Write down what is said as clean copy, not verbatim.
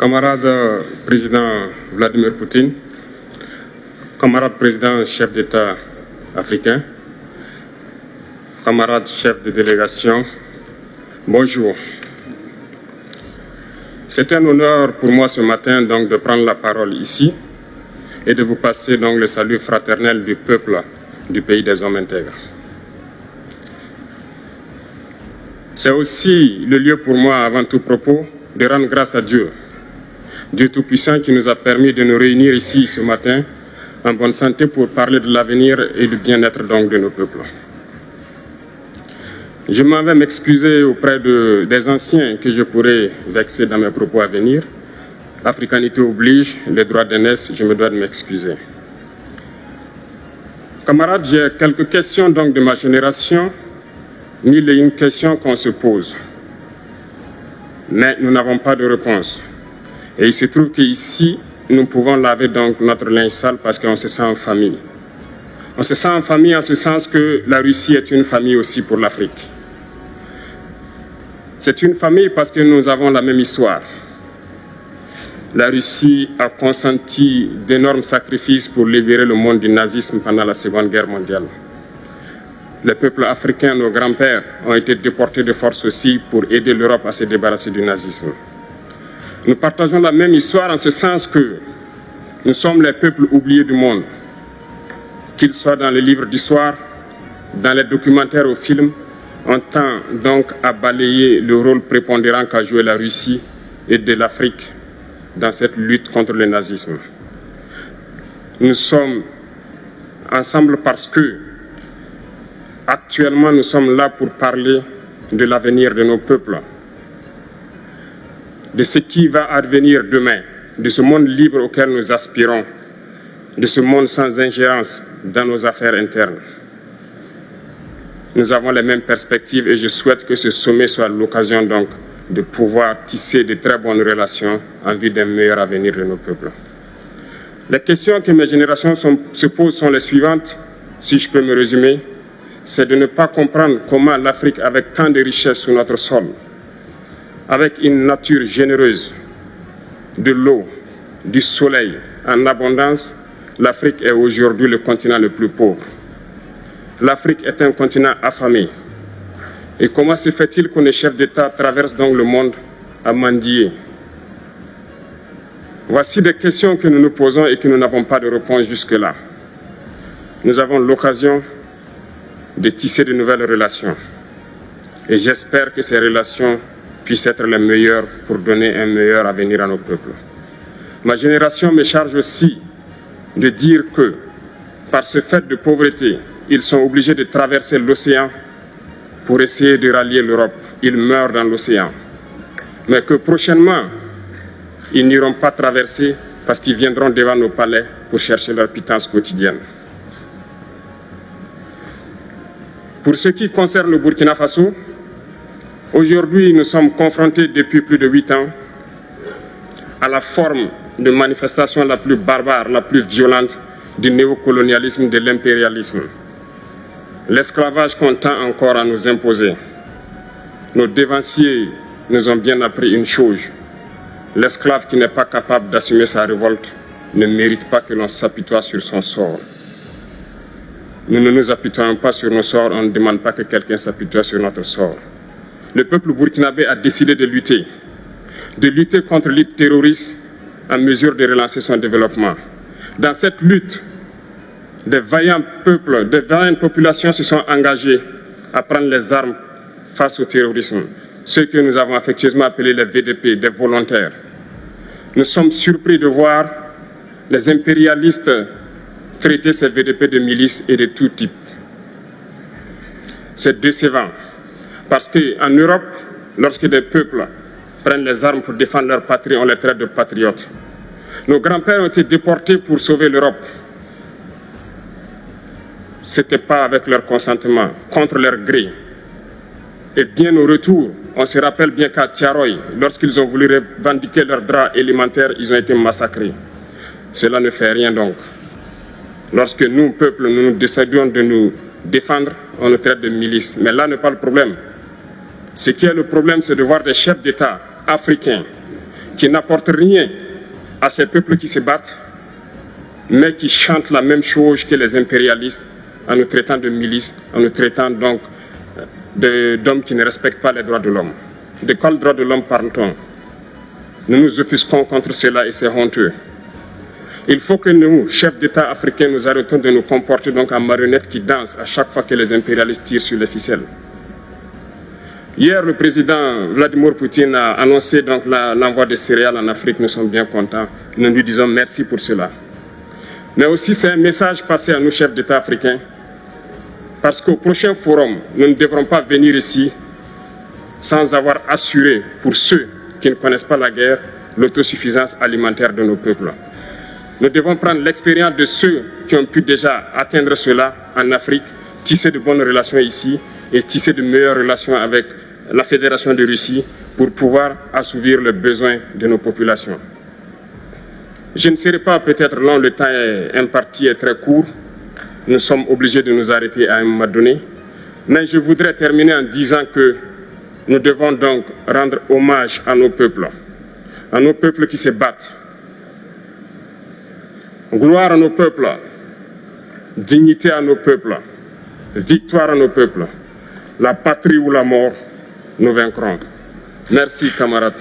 Camarade président Vladimir Poutine, camarade président chef d'État africain, camarade chef de délégation, bonjour. C'est un honneur pour moi ce matin donc de prendre la parole ici et de vous passer donc le salut fraternel du peuple du pays des hommes intègres. C'est aussi le lieu pour moi, avant tout propos, de rendre grâce à Dieu, Dieu Tout-Puissant qui nous a permis de nous réunir ici ce matin en bonne santé pour parler de l'avenir et du bien-être donc de nos peuples. Je m'en vais m'excuser auprès des anciens que je pourrais vexer dans mes propos à venir. L'africanité oblige, les droits d'aînesse, je me dois de m'excuser. Camarades, j'ai quelques questions donc de ma génération, mille et une questions qu'on se pose. Mais nous n'avons pas de réponse. Et il se trouve qu'ici, nous pouvons laver donc notre linge sale parce qu'on se sent en famille. On se sent en famille en ce sens que la Russie est une famille aussi pour l'Afrique. C'est une famille parce que nous avons la même histoire. La Russie a consenti d'énormes sacrifices pour libérer le monde du nazisme pendant la Seconde Guerre mondiale. Les peuples africains, nos grands-pères, ont été déportés de force aussi pour aider l'Europe à se débarrasser du nazisme. Nous partageons la même histoire en ce sens que nous sommes les peuples oubliés du monde, qu'ils soient dans les livres d'histoire, dans les documentaires ou films. On tend donc à balayer le rôle prépondérant qu'a joué la Russie et de l'Afrique dans cette lutte contre le nazisme. Nous sommes ensemble parce que actuellement nous sommes là pour parler de l'avenir de nos peuples, de ce qui va advenir demain, de ce monde libre auquel nous aspirons, de ce monde sans ingérence dans nos affaires internes. Nous avons les mêmes perspectives et je souhaite que ce sommet soit l'occasion donc de pouvoir tisser de très bonnes relations en vue d'un meilleur avenir de nos peuples. Les questions que mes générations se posent sont les suivantes, si je peux me résumer, c'est de ne pas comprendre comment l'Afrique, avec tant de richesses sur notre sol, avec une nature généreuse, de l'eau, du soleil en abondance, l'Afrique est aujourd'hui le continent le plus pauvre. L'Afrique est un continent affamé. Et comment se fait-il que les chefs d'État traversent donc le monde à mendier? Voici des questions que nous nous posons et que nous n'avons pas de réponse jusque-là. Nous avons l'occasion de tisser de nouvelles relations. Et j'espère que ces relations puissent être les meilleures pour donner un meilleur avenir à nos peuples. Ma génération me charge aussi de dire que, par ce fait de pauvreté, ils sont obligés de traverser l'océan pour essayer de rallier l'Europe. Ils meurent dans l'océan. Mais que prochainement, ils n'iront pas traverser parce qu'ils viendront devant nos palais pour chercher leur pitance quotidienne. Pour ce qui concerne le Burkina Faso, aujourd'hui nous sommes confrontés depuis plus de 8 ans à la forme de manifestation la plus barbare, la plus violente du néocolonialisme, de l'impérialisme. L'esclavage qu'on tend encore à nous imposer. Nos dévanciers nous ont bien appris une chose. L'esclave qui n'est pas capable d'assumer sa révolte ne mérite pas que l'on s'apitoie sur son sort. Nous ne nous apitoyons pas sur nos sorts, on ne demande pas que quelqu'un s'apitoie sur notre sort. Le peuple burkinabé a décidé de lutter contre l'île terroriste en mesure de relancer son développement. Dans cette lutte, des vaillants peuples, des vaillantes populations se sont engagées à prendre les armes face au terrorisme, ceux que nous avons affectueusement appelés les VDP, des volontaires. Nous sommes surpris de voir les impérialistes traiter ces VDP de milices et de tout type. C'est décevant, parce qu'en Europe, lorsque des peuples prennent les armes pour défendre leur patrie, on les traite de patriotes. Nos grands-pères ont été déportés pour sauver l'Europe. Ce n'était pas avec leur consentement, contre leur gré. Et bien au retour, on se rappelle bien qu'à Tiaroy, lorsqu'ils ont voulu revendiquer leurs droits élémentaires, ils ont été massacrés. Cela ne fait rien donc. Lorsque nous, peuple, nous décidons de nous défendre, on nous traite de milices. Mais là n'est pas le problème. Ce qui est le problème, c'est de voir des chefs d'État africains qui n'apportent rien à ces peuples qui se battent, mais qui chantent la même chose que les impérialistes en nous traitant de milices, en nous traitant donc d'hommes qui ne respectent pas les droits de l'homme. De quels droits de l'homme parle-t-on? Nous nous offusquons contre cela et c'est honteux. Il faut que nous, chefs d'État africains, nous arrêtons de nous comporter donc en marionnettes qui dansent à chaque fois que les impérialistes tirent sur les ficelles. Hier, le président Vladimir Poutine a annoncé donc l'envoi de céréales en Afrique. Nous sommes bien contents. Nous lui disons merci pour cela. Mais aussi, c'est un message passé à nous, chefs d'État africains, parce qu'au prochain forum, nous ne devrons pas venir ici sans avoir assuré, pour ceux qui ne connaissent pas la guerre, l'autosuffisance alimentaire de nos peuples. Nous devons prendre l'expérience de ceux qui ont pu déjà atteindre cela en Afrique, tisser de bonnes relations ici et tisser de meilleures relations avec la Fédération de Russie pour pouvoir assouvir les besoins de nos populations. Je ne serai pas peut-être long, le temps imparti est très court. Nous sommes obligés de nous arrêter à un moment donné. Mais je voudrais terminer en disant que nous devons donc rendre hommage à nos peuples qui se battent. Gloire à nos peuples, dignité à nos peuples, victoire à nos peuples. La patrie ou la mort, nous vaincrons. Merci, camarades.